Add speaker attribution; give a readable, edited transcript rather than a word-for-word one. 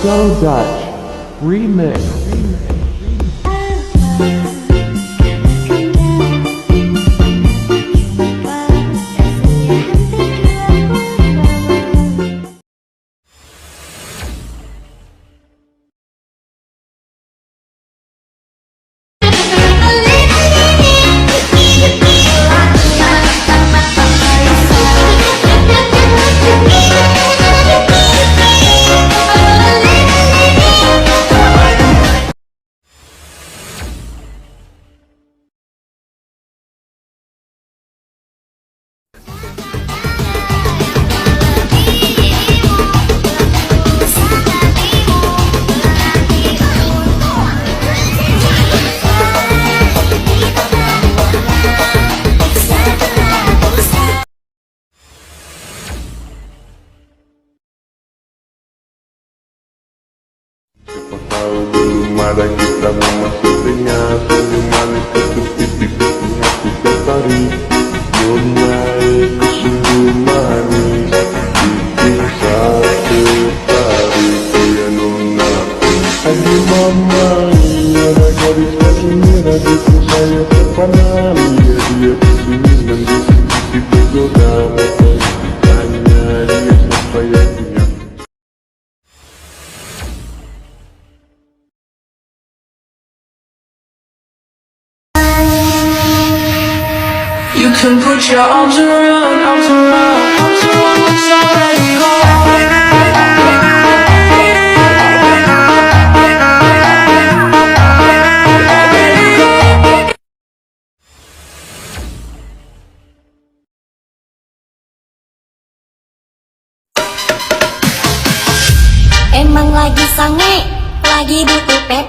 Speaker 1: So Dutch Remix.
Speaker 2: Belum ada kita memasukinya, senyum manis ketuk pipi hati tertarik. Belum naik ke sungguh manis, bikin satu tarik dia nona. Adi mama, ada gadis kaki merah di saya terpana. Lihat dia kesini mendisik-disik bergoda. Tanya dia siapa yang punya.
Speaker 3: You can put your arms around, it's already gone.
Speaker 4: Emang lagi sange, lagi butuh pep.